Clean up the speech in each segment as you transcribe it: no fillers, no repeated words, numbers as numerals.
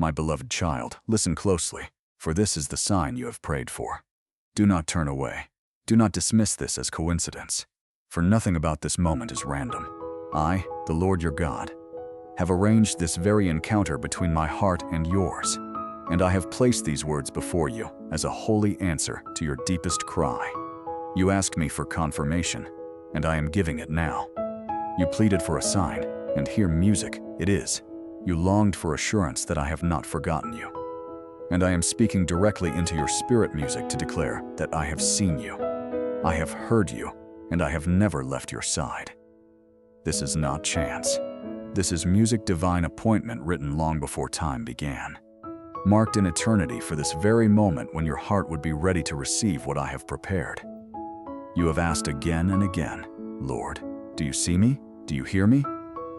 My beloved child, listen closely, for this is the sign you have prayed for. Do not turn away. Do not dismiss this as coincidence, for nothing about this moment is random. I, the Lord your God, have arranged this very encounter between my heart and yours, and I have placed these words before you as a holy answer to your deepest cry. You asked me for confirmation, and I am giving it now. You pleaded for a sign, and here music it is. You longed for assurance that I have not forgotten you. And I am speaking directly into your spirit music to declare that I have seen you. I have heard you, and I have never left your side. This is not chance. This is music divine appointment written long before time began, marked in eternity for this very moment when your heart would be ready to receive what I have prepared. You have asked again and again, Lord, do you see me? Do you hear me?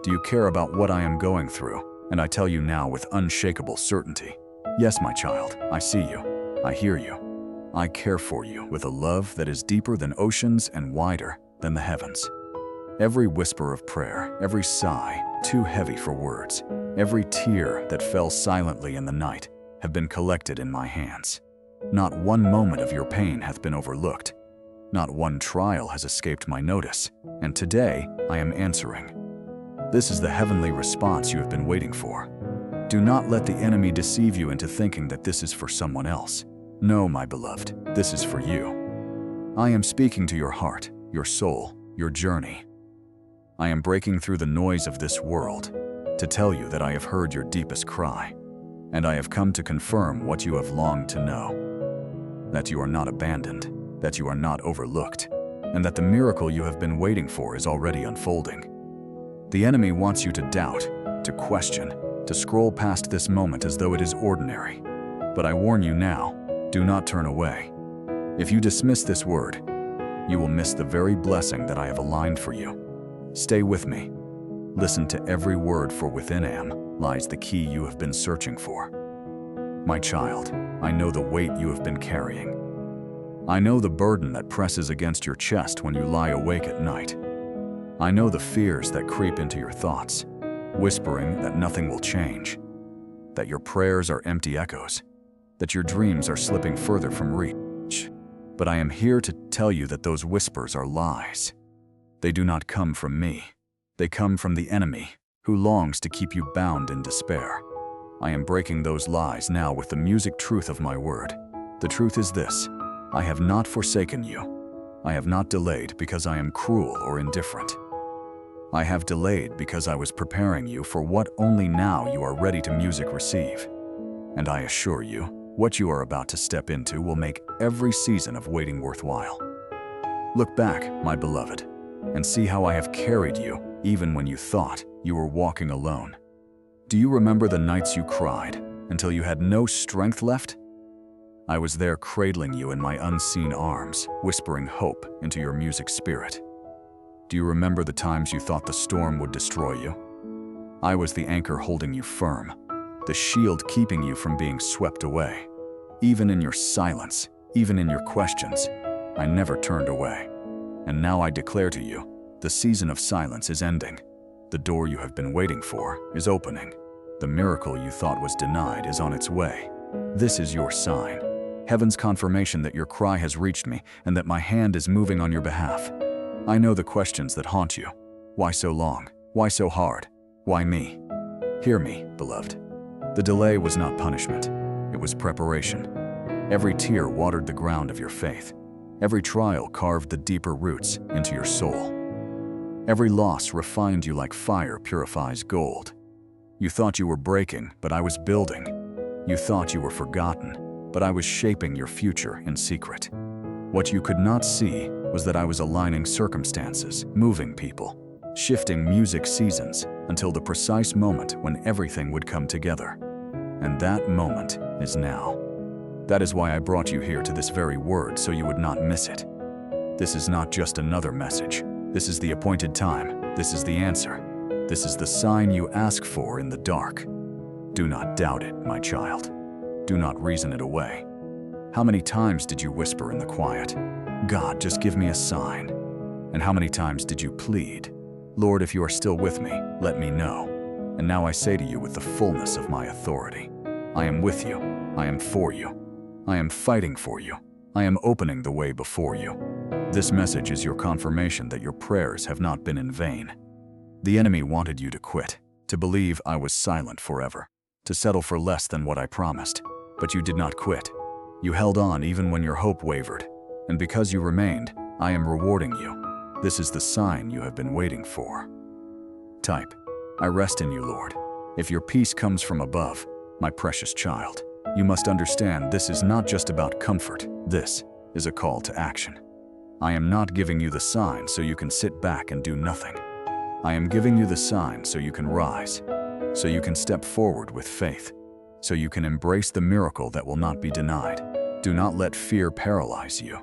Do you care about what I am going through? And I tell you now with unshakable certainty, yes, my child, I see you. I hear you. I care for you with a love that is deeper than oceans and wider than the heavens. Every whisper of prayer, every sigh too heavy for words, every tear that fell silently in the night have been collected in my hands. Not one moment of your pain hath been overlooked. Not one trial has escaped my notice, and today I am answering. This is the heavenly response you have been waiting for. Do not let the enemy deceive you into thinking that this is for someone else. No, my beloved, this is for you. I am speaking to your heart, your soul, your journey. I am breaking through the noise of this world to tell you that I have heard your deepest cry, and I have come to confirm what you have longed to know, that you are not abandoned, that you are not overlooked, and that the miracle you have been waiting for is already unfolding. The enemy wants you to doubt, to question, to scroll past this moment as though it is ordinary. But I warn you now, do not turn away. If you dismiss this word, you will miss the very blessing that I have aligned for you. Stay with me. Listen to every word, for within am lies the key you have been searching for. My child, I know the weight you have been carrying. I know the burden that presses against your chest when you lie awake at night. I know the fears that creep into your thoughts, whispering that nothing will change, that your prayers are empty echoes, that your dreams are slipping further from reach. But I am here to tell you that those whispers are lies. They do not come from me. They come from the enemy, who longs to keep you bound in despair. I am breaking those lies now with the music truth of my word. The truth is this: I have not forsaken you. I have not delayed because I am cruel or indifferent. I have delayed because I was preparing you for what only now you are ready to music receive. And I assure you, what you are about to step into will make every season of waiting worthwhile. Look back, my beloved, and see how I have carried you even when you thought you were walking alone. Do you remember the nights you cried until you had no strength left? I was there cradling you in my unseen arms, whispering hope into your music spirit. Do you remember the times you thought the storm would destroy you? I was the anchor holding you firm, the shield keeping you from being swept away. Even in your silence, even in your questions, I never turned away. And now I declare to you, the season of silence is ending. The door you have been waiting for is opening. The miracle you thought was denied is on its way. This is your sign, heaven's confirmation that your cry has reached me and that my hand is moving on your behalf. I know the questions that haunt you. Why so long? Why so hard? Why me? Hear me, beloved. The delay was not punishment. It was preparation. Every tear watered the ground of your faith. Every trial carved the deeper roots into your soul. Every loss refined you like fire purifies gold. You thought you were breaking, but I was building. You thought you were forgotten, but I was shaping your future in secret. What you could not see was that I was aligning circumstances, moving people, shifting music seasons until the precise moment when everything would come together. And that moment is now. That is why I brought you here to this very word, so you would not miss it. This is not just another message. This is the appointed time. This is the answer. This is the sign you ask for in the dark. Do not doubt it, my child. Do not reason it away. How many times did you whisper in the quiet, God, just give me a sign? And how many times did you plead, Lord, if you are still with me, let me know. And now I say to you with the fullness of my authority, I am with you. I am for you. I am fighting for you. I am opening the way before you. This message is your confirmation that your prayers have not been in vain. The enemy wanted you to quit, to believe I was silent forever, to settle for less than what I promised. But you did not quit. You held on even when your hope wavered. And because you remained, I am rewarding you. This is the sign you have been waiting for. Type, I rest in you, Lord. If your peace comes from above, my precious child, you must understand this is not just about comfort. This is a call to action. I am not giving you the sign so you can sit back and do nothing. I am giving you the sign so you can rise, so you can step forward with faith, so you can embrace the miracle that will not be denied. Do not let fear paralyze you.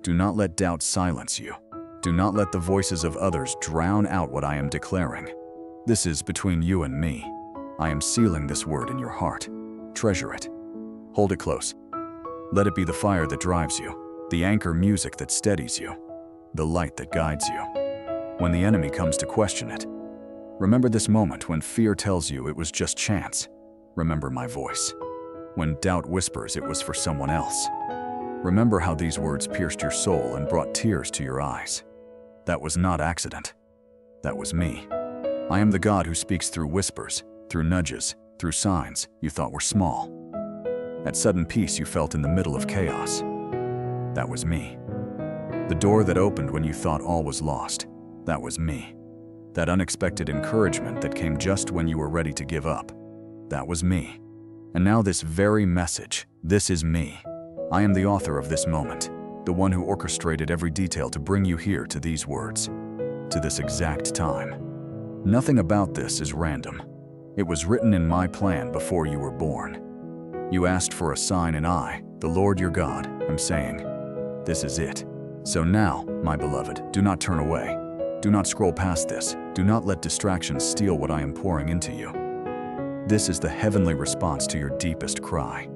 Do not let doubt silence you. Do not let the voices of others drown out what I am declaring. This is between you and me. I am sealing this word in your heart. Treasure it. Hold it close. Let it be the fire that drives you, the anchor music that steadies you, the light that guides you. When the enemy comes to question it, remember this moment when fear tells you it was just chance. Remember my voice. When doubt whispers it was for someone else. Remember how these words pierced your soul and brought tears to your eyes. That was not accident. That was me. I am the God who speaks through whispers, through nudges, through signs you thought were small. That sudden peace you felt in the middle of chaos. That was me. The door that opened when you thought all was lost. That was me. That unexpected encouragement that came just when you were ready to give up. That was me. And now this very message, this is me. I am the author of this moment, the one who orchestrated every detail to bring you here to these words, to this exact time. Nothing about this is random. It was written in my plan before you were born. You asked for a sign and I, the Lord your God, am saying, this is it. So now, my beloved, do not turn away. Do not scroll past this. Do not let distractions steal what I am pouring into you. This is the heavenly response to your deepest cry,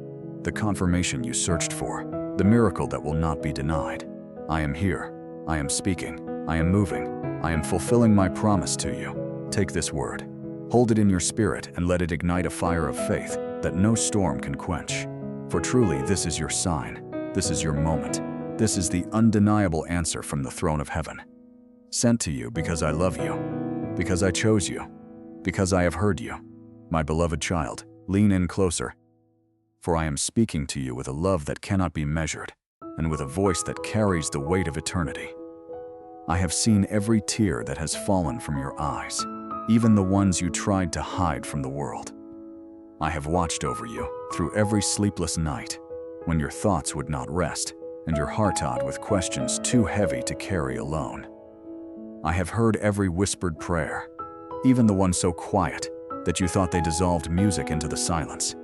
the confirmation you searched for, the miracle that will not be denied. I am here. I am speaking. I am moving. I am fulfilling my promise to you. Take this word. Hold it in your spirit and let it ignite a fire of faith that no storm can quench. For truly, this is your sign. This is your moment. This is the undeniable answer from the throne of heaven. Sent to you because I love you, because I chose you, because I have heard you. My beloved child, lean in closer, for I am speaking to you with a love that cannot be measured and with a voice that carries the weight of eternity. I have seen every tear that has fallen from your eyes, even the ones you tried to hide from the world. I have watched over you through every sleepless night when your thoughts would not rest and your heart awed with questions too heavy to carry alone. I have heard every whispered prayer, even the ones so quiet that you thought they dissolved music into the silence.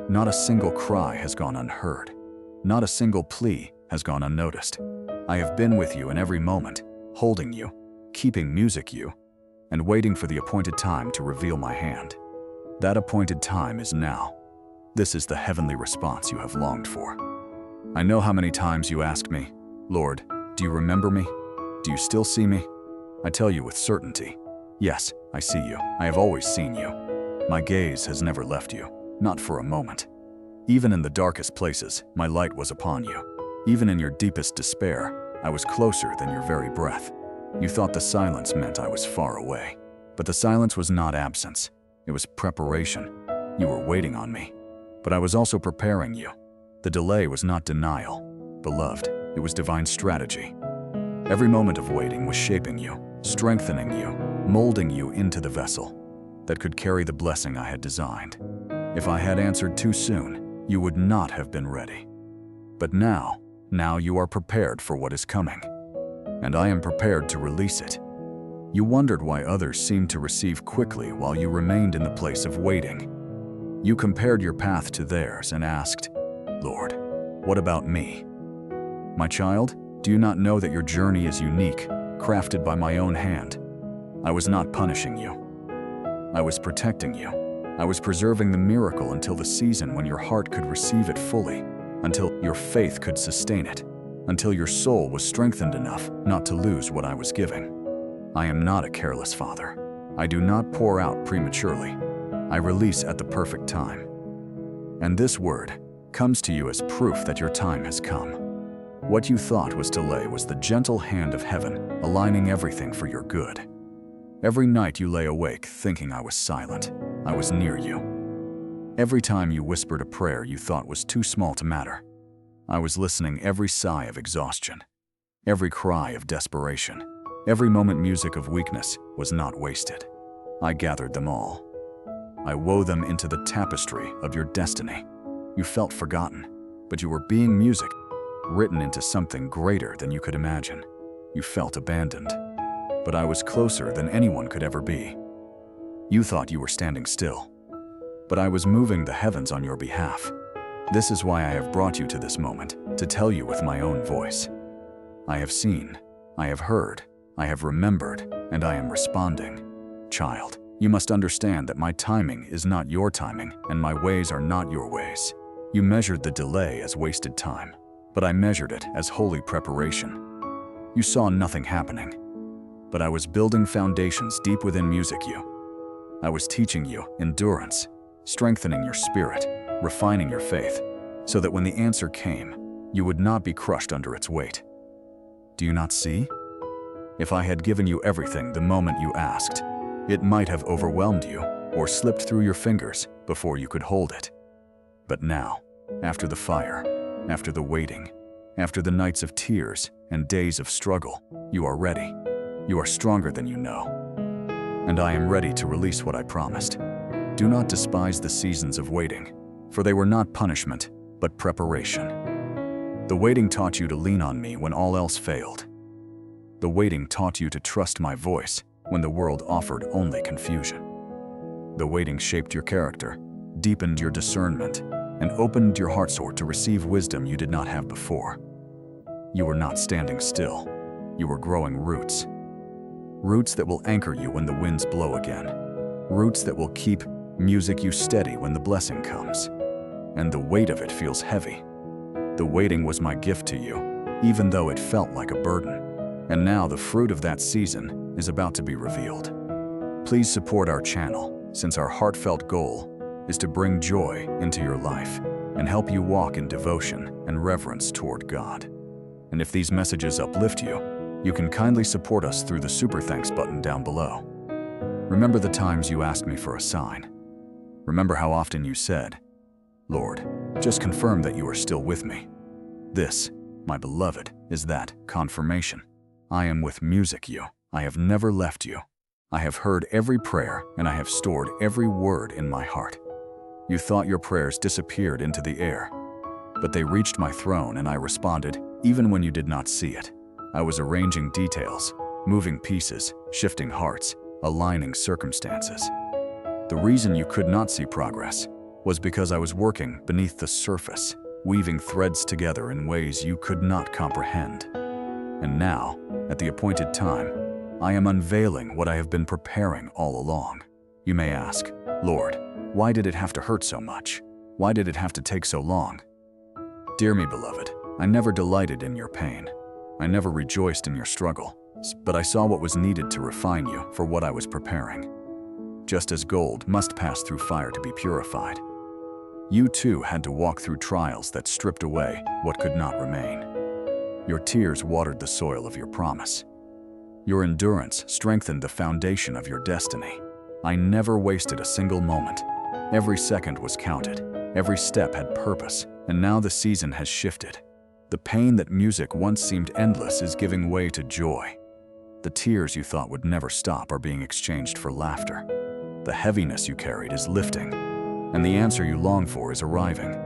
Not a single cry has gone unheard. Not a single plea has gone unnoticed. I have been with you in every moment, holding you, keeping music you, and waiting for the appointed time to reveal my hand. That appointed time is now. This is the heavenly response you have longed for. I know how many times you ask me, Lord, do you remember me? Do you still see me? I tell you with certainty, yes, I see you. I have always seen you. My gaze has never left you, not for a moment. Even in the darkest places, my light was upon you. Even in your deepest despair, I was closer than your very breath. You thought the silence meant I was far away. But the silence was not absence. It was preparation. You were waiting on me. But I was also preparing you. The delay was not denial. Beloved, it was divine strategy. Every moment of waiting was shaping you, strengthening you, molding you into the vessel that could carry the blessing I had designed. If I had answered too soon, you would not have been ready. But now you are prepared for what is coming. And I am prepared to release it. You wondered why others seemed to receive quickly while you remained in the place of waiting. You compared your path to theirs and asked, Lord, what about me? My child, do you not know that your journey is unique, crafted by my own hand? I was not punishing you. I was protecting you. I was preserving the miracle until the season when your heart could receive it fully, until your faith could sustain it, until your soul was strengthened enough not to lose what I was giving. I am not a careless father. I do not pour out prematurely. I release at the perfect time. And this word comes to you as proof that your time has come. What you thought was delay was the gentle hand of heaven aligning everything for your good. Every night you lay awake thinking I was silent, I was near you. Every time you whispered a prayer you thought was too small to matter, I was listening. Every sigh of exhaustion, every cry of desperation, every moment music of weakness was not wasted. I gathered them all. I wove them into the tapestry of your destiny. You felt forgotten, but you were being music, written into something greater than you could imagine. You felt abandoned, but I was closer than anyone could ever be. You thought you were standing still, but I was moving the heavens on your behalf. This is why I have brought you to this moment, to tell you with my own voice. I have seen, I have heard, I have remembered, and I am responding. Child, you must understand that my timing is not your timing, and my ways are not your ways. You measured the delay as wasted time, but I measured it as holy preparation. You saw nothing happening, but I was building foundations deep within music. I was teaching you endurance, strengthening your spirit, refining your faith, so that when the answer came, you would not be crushed under its weight. Do you not see? If I had given you everything the moment you asked, it might have overwhelmed you or slipped through your fingers before you could hold it. But now, after the fire, after the waiting, after the nights of tears and days of struggle, you are ready. You are stronger than you know. And I am ready to release what I promised. Do not despise the seasons of waiting, for they were not punishment, but preparation. The waiting taught you to lean on me when all else failed. The waiting taught you to trust my voice when the world offered only confusion. The waiting shaped your character, deepened your discernment, and opened your heartsort to receive wisdom you did not have before. You were not standing still. You were growing roots. Roots that will anchor you when the winds blow again. Roots that will keep music you steady when the blessing comes. And the weight of it feels heavy. The waiting was my gift to you, even though it felt like a burden. And now the fruit of that season is about to be revealed. Please support our channel, since our heartfelt goal is to bring joy into your life and help you walk in devotion and reverence toward God. And if these messages uplift you, you can kindly support us through the Super Thanks button down below. Remember the times you asked me for a sign. Remember how often you said, "Lord, just confirm that you are still with me." This, my beloved, is that confirmation. I am with music. I have never left you. I have heard every prayer and I have stored every word in my heart. You thought your prayers disappeared into the air, but they reached my throne and I responded even when you did not see it. I was arranging details, moving pieces, shifting hearts, aligning circumstances. The reason you could not see progress was because I was working beneath the surface, weaving threads together in ways you could not comprehend. And now, at the appointed time, I am unveiling what I have been preparing all along. You may ask, "Lord, why did it have to hurt so much? Why did it have to take so long?" Dear me, beloved, I never delighted in your pain. I never rejoiced in your struggle, but I saw what was needed to refine you for what I was preparing. Just as gold must pass through fire to be purified, you too had to walk through trials that stripped away what could not remain. Your tears watered the soil of your promise. Your endurance strengthened the foundation of your destiny. I never wasted a single moment. Every second was counted. Every step had purpose, and now the season has shifted. The pain that music once seemed endless is giving way to joy. The tears you thought would never stop are being exchanged for laughter. The heaviness you carried is lifting, and the answer you long for is arriving.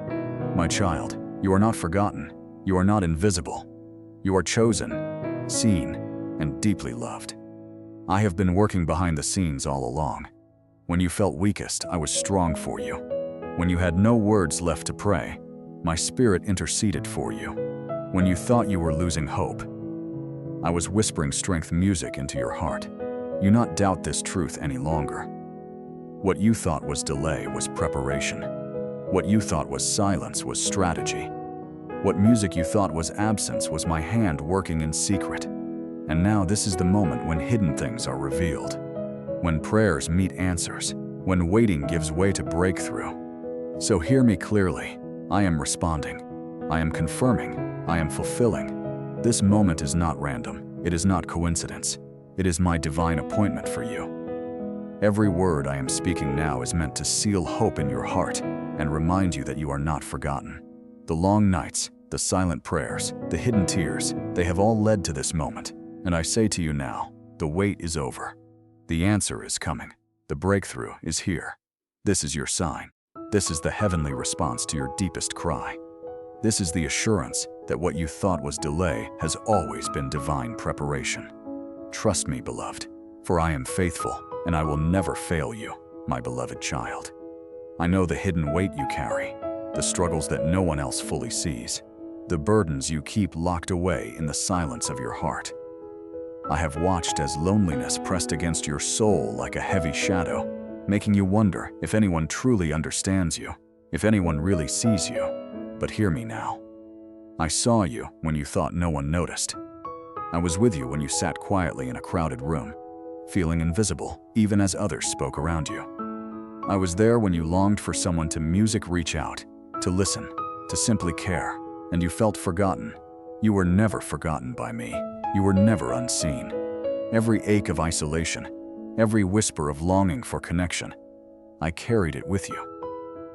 My child, you are not forgotten. You are not invisible. You are chosen, seen, and deeply loved. I have been working behind the scenes all along. When you felt weakest, I was strong for you. When you had no words left to pray, my spirit interceded for you. When you thought you were losing hope, I was whispering strength music into your heart. You not doubt this truth any longer. What you thought was delay was preparation. What you thought was silence was strategy. What music you thought was absence was my hand working in secret. And now this is the moment when hidden things are revealed. When prayers meet answers. When waiting gives way to breakthrough. So hear me clearly. I am responding. I am confirming. I am fulfilling. This moment is not random. It is not coincidence. It is my divine appointment for you. Every word I am speaking now is meant to seal hope in your heart and remind you that you are not forgotten. The long nights, the silent prayers, the hidden tears, they have all led to this moment. And I say to you now, the wait is over. The answer is coming. The breakthrough is here. This is your sign. This is the heavenly response to your deepest cry. This is the assurance that what you thought was delay has always been divine preparation. Trust me, beloved, for I am faithful, and I will never fail you, my beloved child. I know the hidden weight you carry, the struggles that no one else fully sees, the burdens you keep locked away in the silence of your heart. I have watched as loneliness pressed against your soul like a heavy shadow, making you wonder if anyone truly understands you, if anyone really sees you. But hear me now. I saw you when you thought no one noticed. I was with you when you sat quietly in a crowded room, feeling invisible even as others spoke around you. I was there when you longed for someone to reach out, to listen, to simply care, and you felt forgotten. You were never forgotten by me. You were never unseen. Every ache of isolation, every whisper of longing for connection, I carried it with you.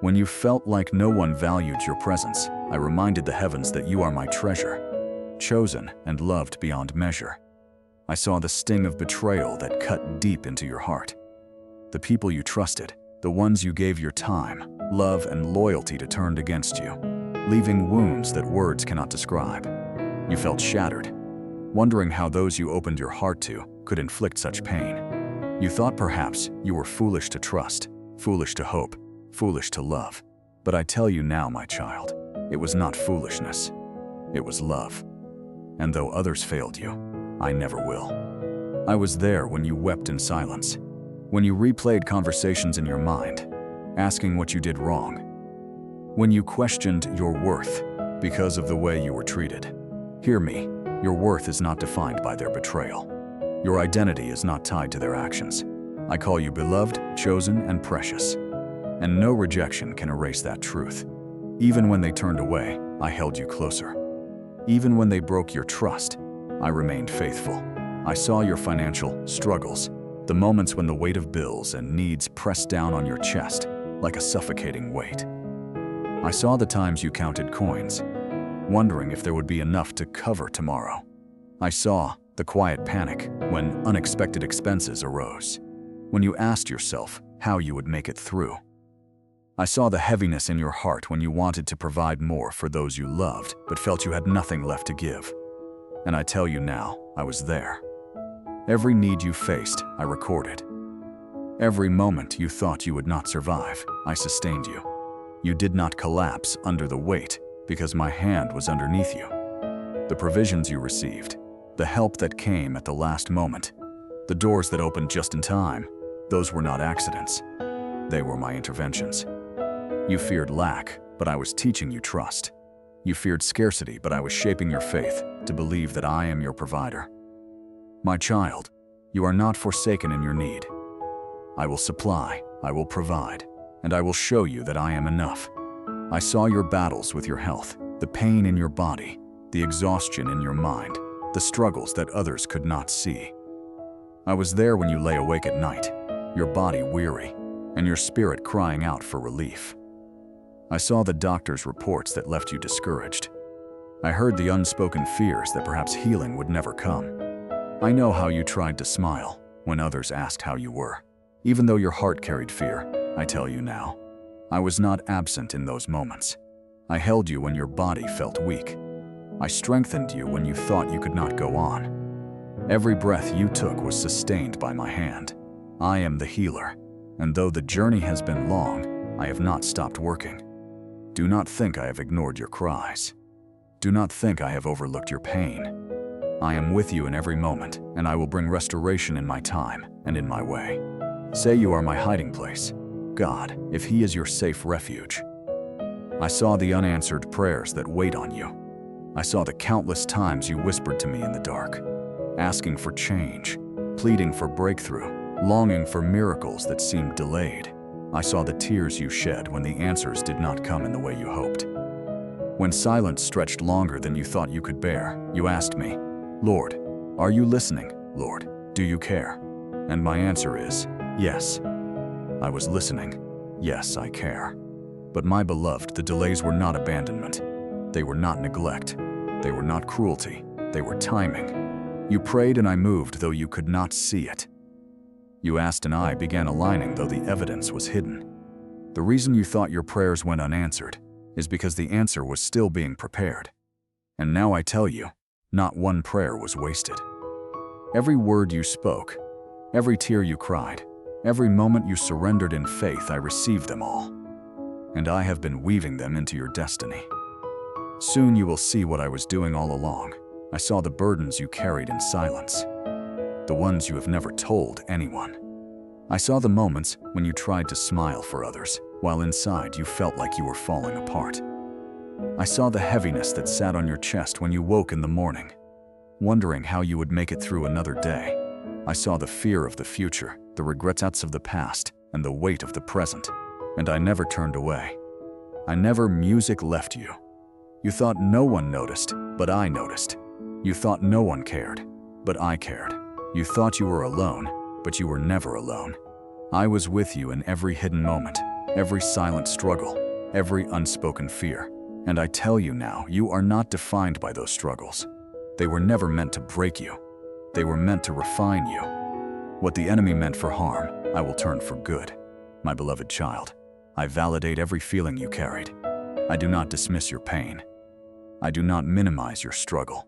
When you felt like no one valued your presence, I reminded the heavens that you are my treasure, chosen and loved beyond measure. I saw the sting of betrayal that cut deep into your heart. The people you trusted, the ones you gave your time, love, and loyalty to turned against you, leaving wounds that words cannot describe. You felt shattered, wondering how those you opened your heart to could inflict such pain. You thought perhaps you were foolish to trust, foolish to hope, foolish to love. But I tell you now, my child, it was not foolishness. It was love. And though others failed you, I never will. I was there when you wept in silence, when you replayed conversations in your mind, asking what you did wrong, when you questioned your worth because of the way you were treated. Hear me, your worth is not defined by their betrayal. Your identity is not tied to their actions. I call you beloved, chosen, and precious. And no rejection can erase that truth. Even when they turned away, I held you closer. Even when they broke your trust, I remained faithful. I saw your financial struggles, the moments when the weight of bills and needs pressed down on your chest like a suffocating weight. I saw the times you counted coins, wondering if there would be enough to cover tomorrow. I saw the quiet panic when unexpected expenses arose, when you asked yourself how you would make it through. I saw the heaviness in your heart when you wanted to provide more for those you loved but felt you had nothing left to give. And I tell you now, I was there. Every need you faced, I recorded. Every moment you thought you would not survive, I sustained you. You did not collapse under the weight because my hand was underneath you. The provisions you received, the help that came at the last moment, the doors that opened just in time, those were not accidents. They were my interventions. You feared lack, but I was teaching you trust. You feared scarcity, but I was shaping your faith to believe that I am your provider. My child, you are not forsaken in your need. I will supply, I will provide, and I will show you that I am enough. I saw your battles with your health, the pain in your body, the exhaustion in your mind, the struggles that others could not see. I was there when you lay awake at night, your body weary, and your spirit crying out for relief. I saw the doctor's reports that left you discouraged. I heard the unspoken fears that perhaps healing would never come. I know how you tried to smile when others asked how you were. Even though your heart carried fear, I tell you now, I was not absent in those moments. I held you when your body felt weak. I strengthened you when you thought you could not go on. Every breath you took was sustained by my hand. I am the healer, and though the journey has been long, I have not stopped working. Do not think I have ignored your cries. Do not think I have overlooked your pain. I am with you in every moment, and I will bring restoration in my time and in my way. Say you are my hiding place, God, if He is your safe refuge. I saw the unanswered prayers that wait on you. I saw the countless times you whispered to me in the dark, asking for change, pleading for breakthrough, longing for miracles that seemed delayed. I saw the tears you shed when the answers did not come in the way you hoped. When silence stretched longer than you thought you could bear, you asked me, "Lord, are you listening? Lord, do you care?" And my answer is, yes. I was listening. Yes, I care. But my beloved, the delays were not abandonment. They were not neglect. They were not cruelty. They were timing. You prayed and I moved, though you could not see it. You asked and I began aligning, though the evidence was hidden. The reason you thought your prayers went unanswered is because the answer was still being prepared. And now I tell you, not one prayer was wasted. Every word you spoke, every tear you cried, every moment you surrendered in faith, I received them all. And I have been weaving them into your destiny. Soon you will see what I was doing all along. I saw the burdens you carried in silence, the ones you have never told anyone. I saw the moments when you tried to smile for others, while inside you felt like you were falling apart. I saw the heaviness that sat on your chest when you woke in the morning, wondering how you would make it through another day. I saw the fear of the future, the regrets of the past, and the weight of the present. And I never turned away. I never music left you. You thought no one noticed, but I noticed. You thought no one cared, but I cared. You thought you were alone, but you were never alone. I was with you in every hidden moment, every silent struggle, every unspoken fear. And I tell you now, you are not defined by those struggles. They were never meant to break you. They were meant to refine you. What the enemy meant for harm, I will turn for good. My beloved child, I validate every feeling you carried. I do not dismiss your pain. I do not minimize your struggle.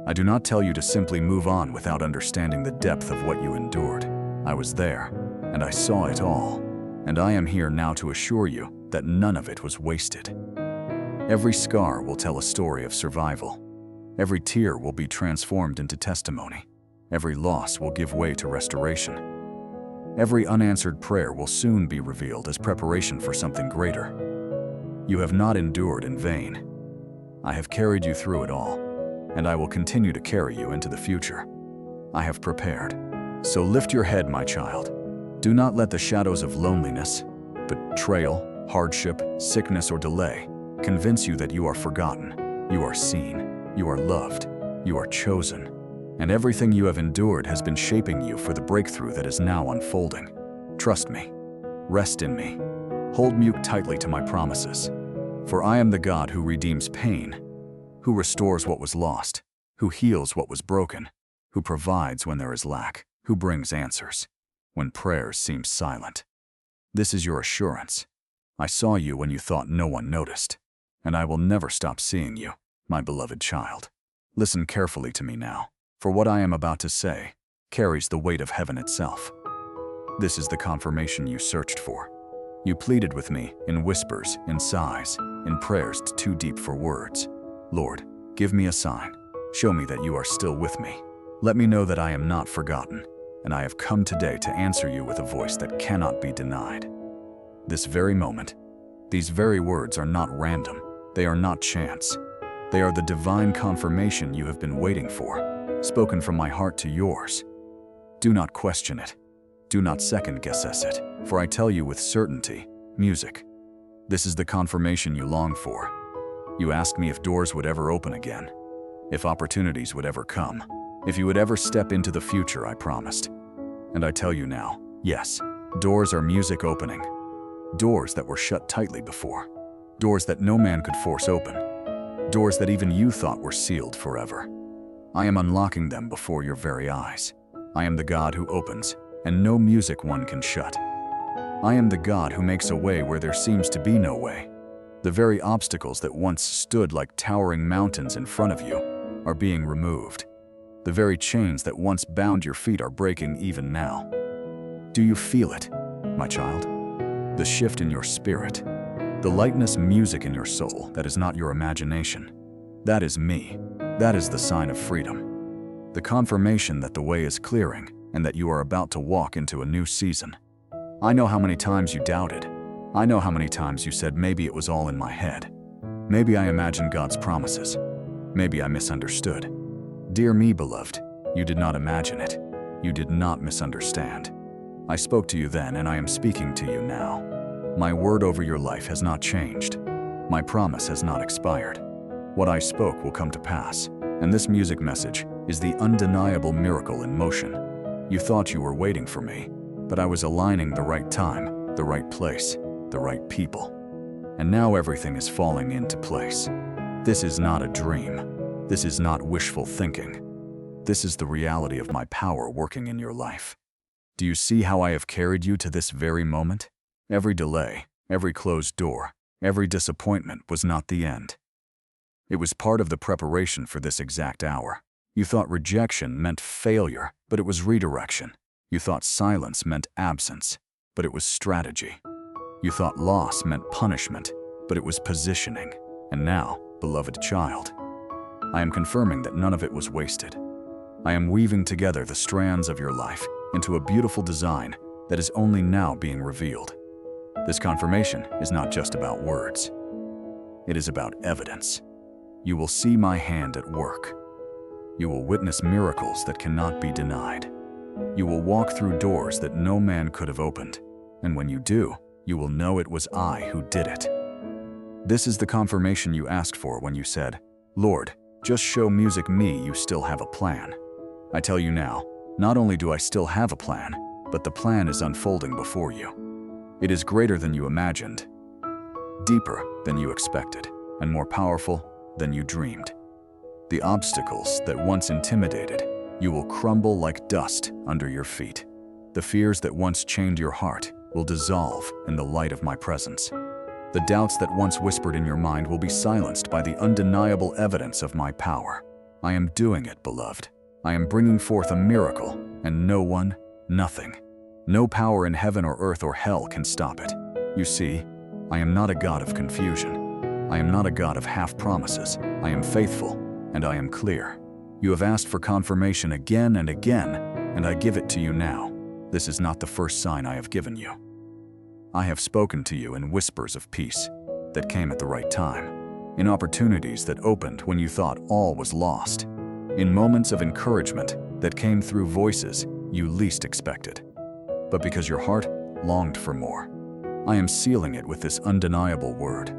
I do not tell you to simply move on without understanding the depth of what you endured. I was there, and I saw it all. And I am here now to assure you that none of it was wasted. Every scar will tell a story of survival. Every tear will be transformed into testimony. Every loss will give way to restoration. Every unanswered prayer will soon be revealed as preparation for something greater. You have not endured in vain. I have carried you through it all, and I will continue to carry you into the future. I have prepared. So lift your head, my child. Do not let the shadows of loneliness, betrayal, hardship, sickness, or delay convince you that you are forgotten. You are seen. You are loved. You are chosen. And everything you have endured has been shaping you for the breakthrough that is now unfolding. Trust me. Rest in me. Hold me tightly to my promises. For I am the God who redeems pain, who restores what was lost, who heals what was broken, who provides when there is lack, who brings answers when prayers seem silent. This is your assurance. I saw you when you thought no one noticed, and I will never stop seeing you, my beloved child. Listen carefully to me now. For what I am about to say carries the weight of heaven itself. This is the confirmation you searched for. You pleaded with me in whispers, in sighs, in prayers too deep for words. Lord, give me a sign. Show me that you are still with me. Let me know that I am not forgotten, and I have come today to answer you with a voice that cannot be denied. This very moment, these very words are not random. They are not chance. They are the divine confirmation you have been waiting for. Spoken from my heart to yours. Do not question it. Do not second-guess it, for I tell you with certainty, music. This is the confirmation you long for. You asked me if doors would ever open again, if opportunities would ever come, if you would ever step into the future I promised. And I tell you now, yes, doors are music opening. Doors that were shut tightly before. Doors that no man could force open. Doors that even you thought were sealed forever. I am unlocking them before your very eyes. I am the God who opens, and no music one can shut. I am the God who makes a way where there seems to be no way. The very obstacles that once stood like towering mountains in front of you are being removed. The very chains that once bound your feet are breaking even now. Do you feel it, my child? The shift in your spirit, the lightness music in your soul that is not your imagination. That is me. That is the sign of freedom. The confirmation that the way is clearing and that you are about to walk into a new season. I know how many times you doubted. I know how many times you said maybe it was all in my head. Maybe I imagined God's promises. Maybe I misunderstood. Dear me, beloved, you did not imagine it. You did not misunderstand. I spoke to you then and I am speaking to you now. My word over your life has not changed. My promise has not expired. What I spoke will come to pass, and this music message is the undeniable miracle in motion. You thought you were waiting for me, but I was aligning the right time, the right place, the right people. And now everything is falling into place. This is not a dream. This is not wishful thinking. This is the reality of my power working in your life. Do you see how I have carried you to this very moment? Every delay, every closed door, every disappointment was not the end. It was part of the preparation for this exact hour. You thought rejection meant failure, but it was redirection. You thought silence meant absence, but it was strategy. You thought loss meant punishment, but it was positioning. And now, beloved child, I am confirming that none of it was wasted. I am weaving together the strands of your life into a beautiful design that is only now being revealed. This confirmation is not just about words. It is about evidence. You will see my hand at work. You will witness miracles that cannot be denied. You will walk through doors that no man could have opened. And when you do, you will know it was I who did it. This is the confirmation you asked for when you said, "Lord, just show music me you still have a plan." I tell you now, not only do I still have a plan, but the plan is unfolding before you. It is greater than you imagined, deeper than you expected, and more powerful than you dreamed. The obstacles that once intimidated you will crumble like dust under your feet. The fears that once chained your heart will dissolve in the light of my presence. The doubts that once whispered in your mind will be silenced by the undeniable evidence of my power. I am doing it, beloved. I am bringing forth a miracle, and no one, nothing, no power in heaven or earth or hell can stop it. You see, I am not a God of confusion. I am not a God of half promises. I am faithful, and I am clear. You have asked for confirmation again and again, and I give it to you now. This is not the first sign I have given you. I have spoken to you in whispers of peace that came at the right time, in opportunities that opened when you thought all was lost, in moments of encouragement that came through voices you least expected. But because your heart longed for more, I am sealing it with this undeniable word.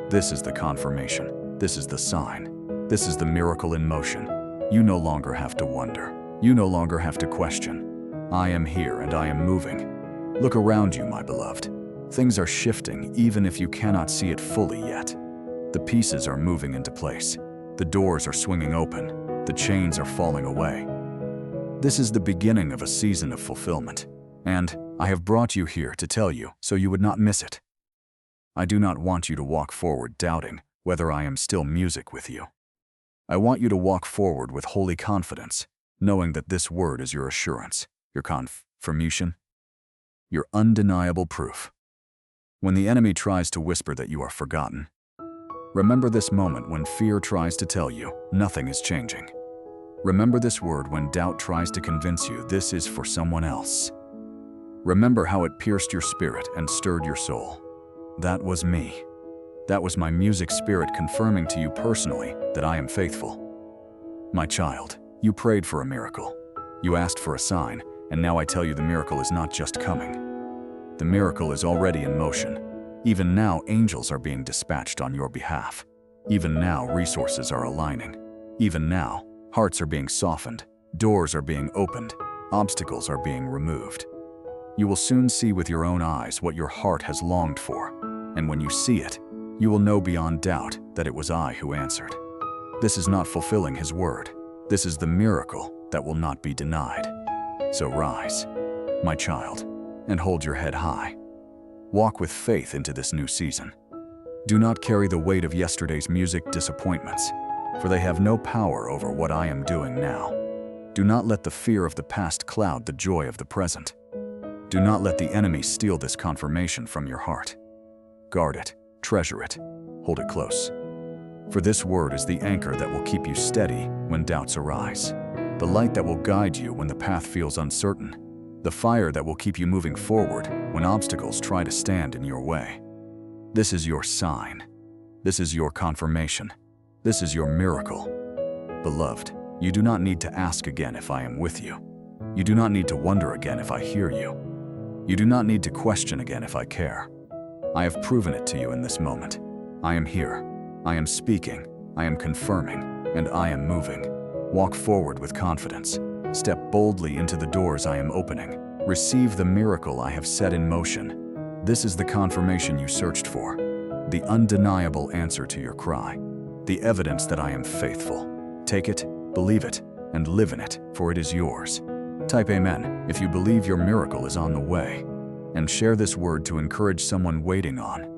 This is the confirmation. This is the sign. This is the miracle in motion. You no longer have to wonder. You no longer have to question. I am here and I am moving. Look around you, my beloved. Things are shifting even if you cannot see it fully yet. The pieces are moving into place. The doors are swinging open. The chains are falling away. This is the beginning of a season of fulfillment, and I have brought you here to tell you so you would not miss it. I do not want you to walk forward doubting whether I am still music with you. I want you to walk forward with holy confidence, knowing that this word is your assurance, your confirmation, your undeniable proof. When the enemy tries to whisper that you are forgotten, remember this moment when fear tries to tell you nothing is changing. Remember this word when doubt tries to convince you this is for someone else. Remember how it pierced your spirit and stirred your soul. That was me. That was my music spirit confirming to you personally that I am faithful. My child, you prayed for a miracle. You asked for a sign, and now I tell you the miracle is not just coming. The miracle is already in motion. Even now, angels are being dispatched on your behalf. Even now, resources are aligning. Even now, hearts are being softened, doors are being opened, obstacles are being removed. You will soon see with your own eyes what your heart has longed for, and when you see it, you will know beyond doubt that it was I who answered. This is not fulfilling His word. This is the miracle that will not be denied. So rise, my child, and hold your head high. Walk with faith into this new season. Do not carry the weight of yesterday's music disappointments, for they have no power over what I am doing now. Do not let the fear of the past cloud the joy of the present. Do not let the enemy steal this confirmation from your heart. Guard it, treasure it, hold it close. For this word is the anchor that will keep you steady when doubts arise, the light that will guide you when the path feels uncertain, the fire that will keep you moving forward when obstacles try to stand in your way. This is your sign. This is your confirmation. This is your miracle. Beloved, you do not need to ask again if I am with you. You do not need to wonder again if I hear you. You do not need to question again if I care. I have proven it to you in this moment. I am here. I am speaking. I am confirming. And I am moving. Walk forward with confidence. Step boldly into the doors I am opening. Receive the miracle I have set in motion. This is the confirmation you searched for. The undeniable answer to your cry. The evidence that I am faithful. Take it, believe it, and live in it, for it is yours. Type Amen if you believe your miracle is on the way. And share this word to encourage someone waiting on